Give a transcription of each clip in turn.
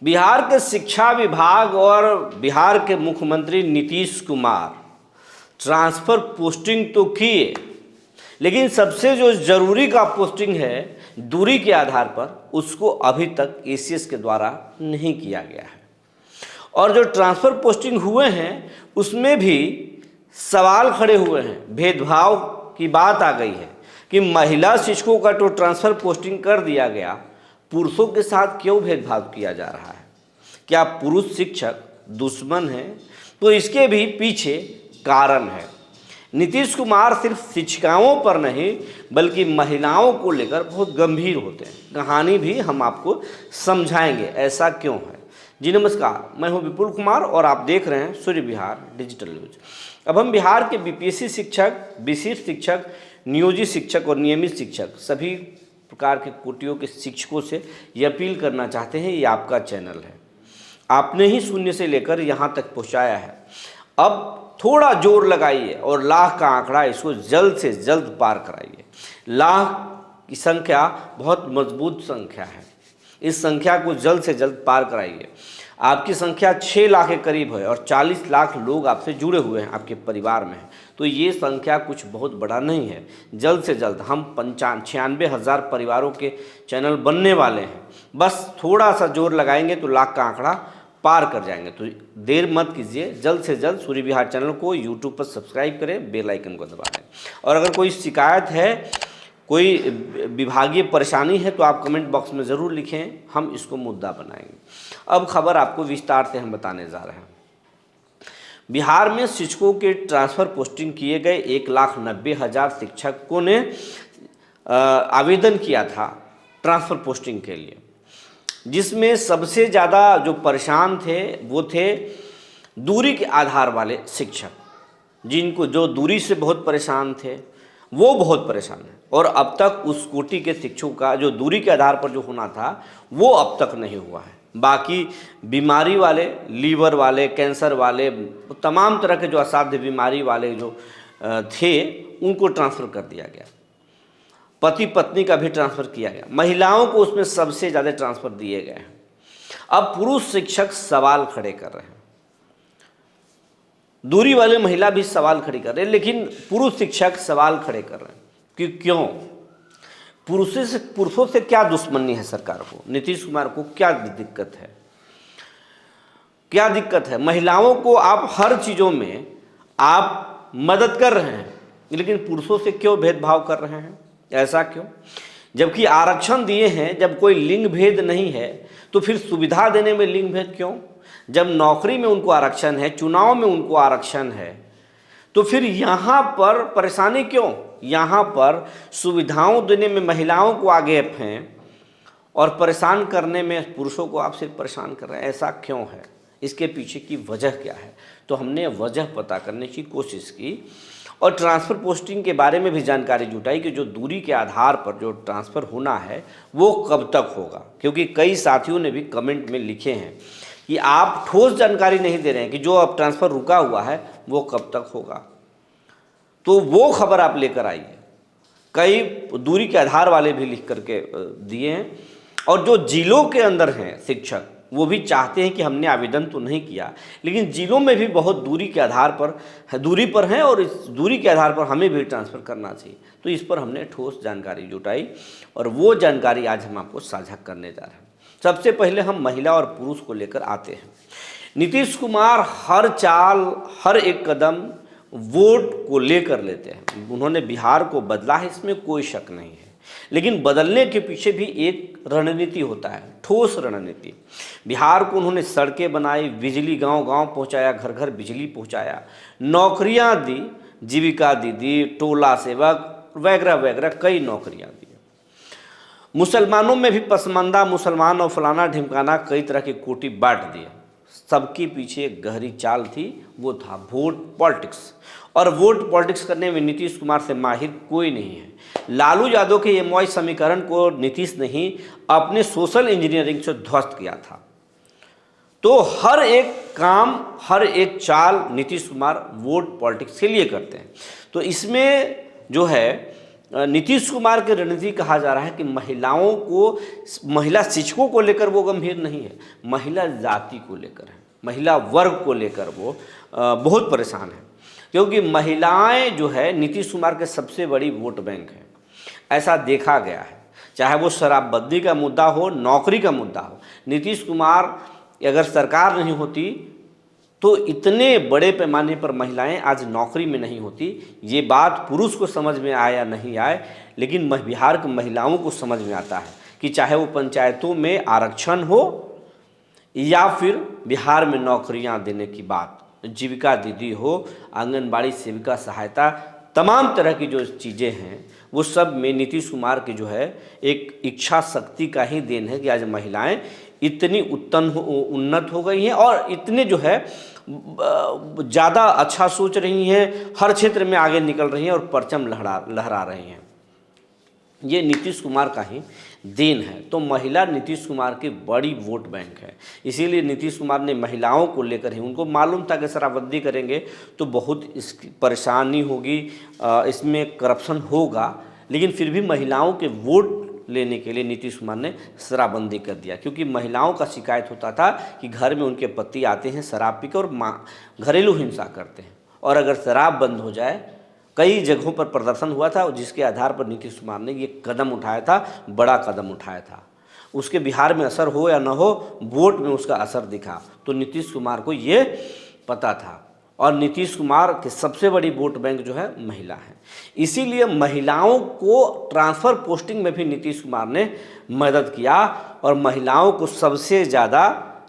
बिहार के शिक्षा विभाग और बिहार के मुख्यमंत्री नीतीश कुमार ट्रांसफ़र पोस्टिंग तो किए, लेकिन सबसे जो ज़रूरी का पोस्टिंग है दूरी के आधार पर, उसको अभी तक एसीएस के द्वारा नहीं किया गया है। और जो ट्रांसफ़र पोस्टिंग हुए हैं उसमें भी सवाल खड़े हुए हैं, भेदभाव की बात आ गई है कि महिला शिक्षकों का तो ट्रांसफ़र पोस्टिंग कर दिया गया, पुरुषों के साथ क्यों भेदभाव किया जा रहा है? क्या पुरुष शिक्षक दुश्मन हैं? तो इसके भी पीछे कारण है। नीतीश कुमार सिर्फ शिक्षिकाओं पर नहीं बल्कि महिलाओं को लेकर बहुत गंभीर होते हैं। कहानी भी हम आपको समझाएंगे ऐसा क्यों है। जी नमस्कार, मैं हूं विपुल कुमार और आप देख रहे हैं सूर्य बिहार डिजिटल न्यूज। अब हम बिहार के बीपीएससी शिक्षक, विशिष्ट शिक्षक, नियोजित शिक्षक और नियमित शिक्षक सभी प्रकार के कोटियों के शिक्षकों से ये अपील करना चाहते हैं, ये आपका चैनल है, आपने ही शून्य से लेकर यहाँ तक पहुँचाया है। अब थोड़ा जोर लगाइए और लाख का आंकड़ा इसको जल्द से जल्द पार कराइए। लाख की संख्या बहुत मजबूत संख्या है, इस संख्या को जल्द से जल्द पार कराइए। आपकी संख्या 6 लाख के करीब है और 40 लाख लोग आपसे जुड़े हुए हैं, आपके परिवार में हैं, तो ये संख्या कुछ बहुत बड़ा नहीं है। जल्द से जल्द हम 96,000 परिवारों के चैनल बनने वाले हैं। बस थोड़ा सा जोर लगाएंगे तो लाख का आंकड़ा पार कर जाएंगे। तो देर मत कीजिए, जल्द से जल्द सूर्य बिहार चैनल को यूट्यूब पर सब्सक्राइब करें, बेल आइकन को दबा दें। और अगर कोई शिकायत है, कोई विभागीय परेशानी है तो आप कमेंट बॉक्स में ज़रूर लिखें, हम इसको मुद्दा बनाएंगे। अब खबर आपको विस्तार से हम बताने जा रहे हैं। बिहार में शिक्षकों के ट्रांसफ़र पोस्टिंग किए गए 1,90,000 शिक्षकों ने आवेदन किया था ट्रांसफ़र पोस्टिंग के लिए, जिसमें सबसे ज़्यादा जो परेशान थे वो थे दूरी के आधार वाले शिक्षक, जिनको जो दूरी से बहुत परेशान थे वो बहुत परेशान है। और अब तक उस कोटि के शिक्षकों का जो दूरी के आधार पर जो होना था वो अब तक नहीं हुआ है। बाकी बीमारी वाले, लीवर वाले, कैंसर वाले, तमाम तरह के जो असाध्य बीमारी वाले जो थे उनको ट्रांसफ़र कर दिया गया। पति पत्नी का भी ट्रांसफ़र किया गया, महिलाओं को उसमें सबसे ज़्यादा ट्रांसफ़र दिए गए हैं। अब पुरुष शिक्षक सवाल खड़े कर रहे हैं, दूरी वाले महिला भी सवाल खड़ी कर रहे हैं, लेकिन पुरुष शिक्षक सवाल खड़े कर रहे हैं कि क्यों? पुरुषों से क्या दुश्मनी है सरकार को? नीतीश कुमार को क्या दिक्कत है? क्या दिक्कत है? महिलाओं को आप हर चीज़ों में आप मदद कर रहे हैं, लेकिन पुरुषों से क्यों भेदभाव कर रहे हैं? ऐसा क्यों? जबकि आरक्षण दिए हैं, जब कोई लिंग भेद नहीं है तो फिर सुविधा देने में लिंग भेद क्यों? जब नौकरी में उनको आरक्षण है, चुनाव में उनको आरक्षण है, तो फिर यहाँ पर परेशानी क्यों? यहाँ पर सुविधाओं देने में महिलाओं को आगे हैं और परेशान करने में पुरुषों को आप सिर्फ परेशान कर रहे हैं। ऐसा क्यों है? इसके पीछे की वजह क्या है? तो हमने वजह पता करने की कोशिश की और ट्रांसफ़र पोस्टिंग के बारे में भी जानकारी जुटाई कि जो दूरी के आधार पर जो ट्रांसफ़र होना है वो कब तक होगा। क्योंकि कई साथियों ने भी कमेंट में लिखे हैं कि आप ठोस जानकारी नहीं दे रहे हैं कि जो अब ट्रांसफ़र रुका हुआ है वो कब तक होगा। तो वो खबर आप लेकर आइए। कई दूरी के आधार वाले भी लिख करके दिए हैं, और जो जिलों के अंदर हैं शिक्षक वो भी चाहते हैं कि हमने आवेदन तो नहीं किया, लेकिन जिलों में भी बहुत दूरी के आधार पर दूरी पर हैं और इस दूरी के आधार पर हमें भी ट्रांसफ़र करना चाहिए। तो इस पर हमने ठोस जानकारी जुटाई और वो जानकारी आज हम आपको साझा करने जा रहे हैं। सबसे पहले हम महिला और पुरुष को लेकर आते हैं। नीतीश कुमार हर चाल, हर एक कदम वोट को लेकर लेते हैं। उन्होंने बिहार को बदला है, इसमें कोई शक नहीं है, लेकिन बदलने के पीछे भी एक रणनीति होता है, ठोस रणनीति। बिहार को उन्होंने सड़कें बनाई, बिजली गांव-गांव पहुंचाया, घर घर बिजली पहुंचाया, नौकरियां दी, जीविका दीदी, टोला सेवक वगैरह वगैरह कई नौकरियां दी। मुसलमानों में भी पसमानदा मुसलमान और फलाना ढिमकाना कई तरह की कोटी बांट दिए। सबके पीछे एक गहरी चाल थी, वो था वोट पॉलिटिक्स। और वोट पॉलिटिक्स करने में नीतीश कुमार से माहिर कोई नहीं है। लालू यादव के एमवाई समीकरण को नीतीश ने ही अपने सोशल इंजीनियरिंग से ध्वस्त किया था। तो हर एक काम, हर एक चाल नीतीश कुमार वोट पॉलिटिक्स के लिए करते हैं। तो इसमें जो है नीतीश कुमार की रणनीति कहा जा रहा है कि महिलाओं को, महिला शिक्षकों को लेकर वो गंभीर नहीं है, महिला जाति को लेकर है, महिला वर्ग को लेकर वो बहुत परेशान है। क्योंकि महिलाएं जो है नीतीश कुमार के सबसे बड़ी वोट बैंक है, ऐसा देखा गया है। चाहे वो शराबबंदी का मुद्दा हो, नौकरी का मुद्दा हो, नीतीश कुमार अगर सरकार नहीं होती तो इतने बड़े पैमाने पर महिलाएं आज नौकरी में नहीं होती। ये बात पुरुष को समझ में आए या नहीं आए, लेकिन बिहार की महिलाओं को समझ में आता है कि चाहे वो पंचायतों में आरक्षण हो या फिर बिहार में नौकरियां देने की बात, जीविका दीदी हो, आंगनबाड़ी सेविका सहायता, तमाम तरह की जो चीज़ें हैं वो सब में नीतीश कुमार की जो है एक इच्छा शक्ति का ही देन है कि आज महिलाएं इतनी उन्नत हो गई हैं और इतने जो है ज़्यादा अच्छा सोच रही हैं, हर क्षेत्र में आगे निकल रही हैं और परचम लहरा रही हैं। ये नीतीश कुमार का ही देन है। तो महिला नीतीश कुमार की बड़ी वोट बैंक है, इसीलिए नीतीश कुमार ने महिलाओं को लेकर ही, उनको मालूम था कि शराबबंदी करेंगे तो बहुत इसकी परेशानी होगी, इसमें करप्शन होगा, लेकिन फिर भी महिलाओं के वोट लेने के लिए नीतीश कुमार ने शराबबंदी कर दिया। क्योंकि महिलाओं का शिकायत होता था कि घर में उनके पति आते हैं शराब पी कर और घरेलू हिंसा करते हैं, और अगर शराब बंद हो जाए, कई जगहों पर प्रदर्शन हुआ था जिसके आधार पर नीतीश कुमार ने ये कदम उठाया था, बड़ा कदम उठाया था। उसके बिहार में असर हो या न हो, वोट में उसका असर दिखा, तो नीतीश कुमार को ये पता था। और नीतीश कुमार की सबसे बड़ी वोट बैंक जो है महिला है, इसीलिए महिलाओं को ट्रांसफ़र पोस्टिंग में भी नीतीश कुमार ने मदद किया, और महिलाओं को सबसे ज़्यादा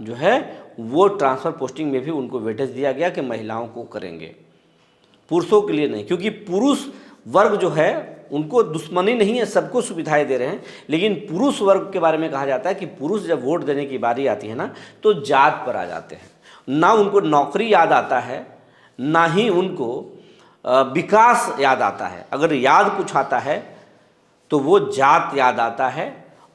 जो है वो ट्रांसफ़र पोस्टिंग में भी उनको वेटेज दिया गया कि महिलाओं को करेंगे, पुरुषों के लिए नहीं। क्योंकि पुरुष वर्ग जो है उनको दुश्मनी नहीं है, सबको सुविधाएं दे रहे हैं, लेकिन पुरुष वर्ग के बारे में कहा जाता है कि पुरुष जब वोट देने की बारी आती है ना, तो जात पर आ जाते हैं, ना उनको नौकरी याद आता है, ना ही उनको विकास याद आता है। अगर याद कुछ आता है तो वो जात याद आता है,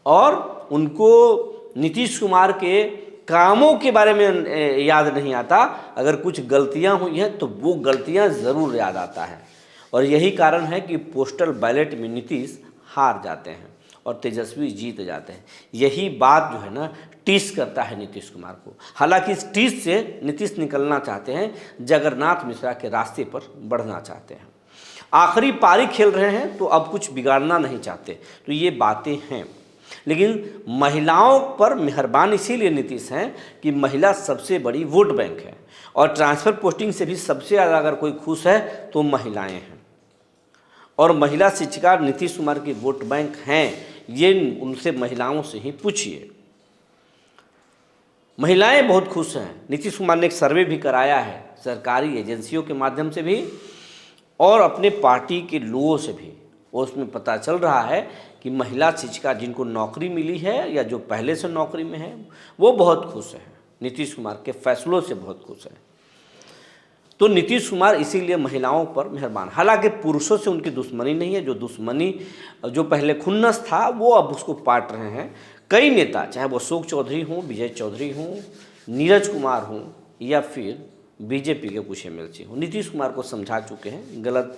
और उनको नीतीश कुमार के कामों के बारे में याद नहीं आता। अगर कुछ गलतियां हुई हैं तो वो गलतियां ज़रूर याद आता है, और यही कारण है कि पोस्टल बैलेट में नीतीश हार जाते हैं और तेजस्वी जीत जाते हैं। यही बात जो है ना टीस करता है नीतीश कुमार को। हालांकि इस टीस से नीतीश निकलना चाहते हैं, जगन्नाथ मिश्रा के रास्ते पर बढ़ना चाहते हैं, आखिरी पारी खेल रहे हैं, तो अब कुछ बिगाड़ना नहीं चाहते। तो ये बातें हैं, लेकिन महिलाओं पर मेहरबान इसीलिए नीतीश हैं कि महिला सबसे बड़ी वोट बैंक है, और ट्रांसफ़र पोस्टिंग से भी सबसे ज़्यादा अगर कोई खुश है तो महिलाएं हैं, और महिला शिक्षिका नीतीश कुमार की वोट बैंक हैं। ये उनसे महिलाओं से ही पूछिए, महिलाएं बहुत खुश हैं। नीतीश कुमार ने एक सर्वे भी कराया है सरकारी एजेंसियों के माध्यम से भी और अपने पार्टी के लोगों से भी, और उसमें पता चल रहा है कि महिला शिक्षिका जिनको नौकरी मिली है या जो पहले से नौकरी में है वो बहुत खुश हैं, नीतीश कुमार के फैसलों से बहुत खुश हैं। तो नीतीश कुमार इसीलिए महिलाओं पर मेहरबान। हालांकि पुरुषों से उनकी दुश्मनी नहीं है, जो दुश्मनी जो पहले खुन्नस था वो अब उसको पाट रहे हैं कई नेता, चाहे वो अशोक चौधरी हों, विजय चौधरी हों, नीरज कुमार हों, या फिर बीजेपी के कुछ एमएलसी हों, नीतीश कुमार को समझा चुके हैं। गलत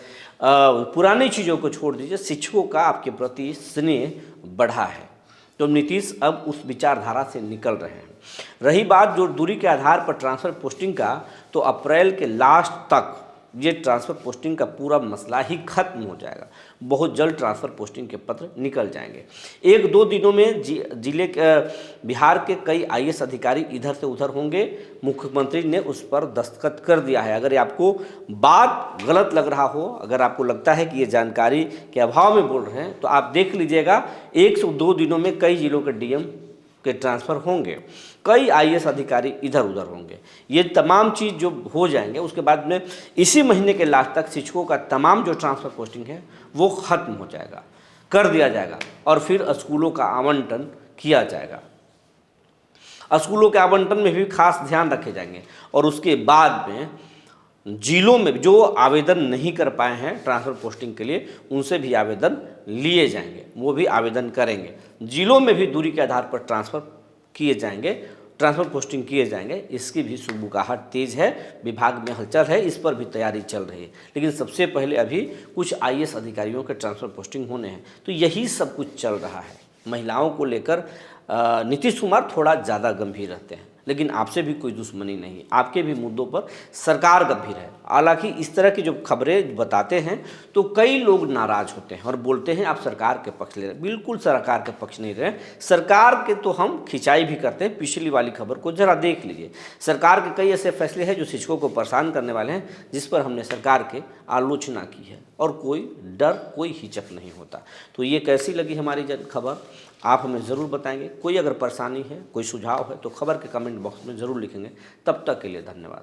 पुरानी चीज़ों को छोड़ दीजिए, शिक्षकों का आपके प्रति स्नेह बढ़ा है, तो नीतीश अब उस विचारधारा से निकल रहे हैं। रही बात जो दूरी के आधार पर ट्रांसफ़र पोस्टिंग का, तो अप्रैल के लास्ट तक ये ट्रांसफ़र पोस्टिंग का पूरा मसला ही खत्म हो जाएगा। बहुत जल्द ट्रांसफ़र पोस्टिंग के पत्र निकल जाएंगे। 1-2 दिनों में जिले के बिहार के कई आईएएस अधिकारी इधर से उधर होंगे। मुख्यमंत्री ने उस पर दस्तखत कर दिया है। अगर आपको बात गलत लग रहा हो, अगर आपको लगता है कि ये जानकारी के अभाव में बोल रहे हैं, तो आप देख लीजिएगा 1 से 2 दिनों में कई जिलों के डीएम के ट्रांसफ़र होंगे, कई आईएएस अधिकारी इधर उधर होंगे। ये तमाम चीज़ जो हो जाएंगे, उसके बाद में इसी महीने के लास्ट तक शिक्षकों का तमाम जो ट्रांसफ़र पोस्टिंग है वो ख़त्म हो जाएगा, कर दिया जाएगा, और फिर स्कूलों का आवंटन किया जाएगा। स्कूलों के आवंटन में भी खास ध्यान रखे जाएंगे, और उसके बाद में जिलों में जो आवेदन नहीं कर पाए हैं ट्रांसफ़र पोस्टिंग के लिए, उनसे भी आवेदन लिए जाएंगे, वो भी आवेदन करेंगे। जिलों में भी दूरी के आधार पर ट्रांसफ़र किए जाएंगे, ट्रांसफ़र पोस्टिंग किए जाएंगे, इसकी भी सुगबुगाहट तेज़ है, विभाग में हलचल है, इस पर भी तैयारी चल रही है। लेकिन सबसे पहले अभी कुछ आईएएस अधिकारियों के ट्रांसफ़र पोस्टिंग होने हैं, तो यही सब कुछ चल रहा है। महिलाओं को लेकर नीतीश कुमार थोड़ा ज़्यादा गंभीर रहते हैं, लेकिन आपसे भी कोई दुश्मनी नहीं है, आपके भी मुद्दों पर सरकार गंभीर है। हालांकि इस तरह की जो खबरें बताते हैं तो कई लोग नाराज़ होते हैं और बोलते हैं आप सरकार के पक्ष ले रहे हैं। बिल्कुल सरकार के पक्ष नहीं रहे, सरकार के तो हम खिंचाई भी करते हैं। पिछली वाली खबर को जरा देख लीजिए, सरकार के कई ऐसे फैसले हैं जो शिक्षकों को परेशान करने वाले हैं, जिस पर हमने सरकार के आलोचना की है और कोई डर, कोई हिचक नहीं होता। तो ये कैसी लगी हमारी खबर, आप हमें ज़रूर बताएंगे। कोई अगर परेशानी है, कोई सुझाव है तो खबर के कमेंट बॉक्स में ज़रूर लिखेंगे। तब तक के लिए धन्यवाद।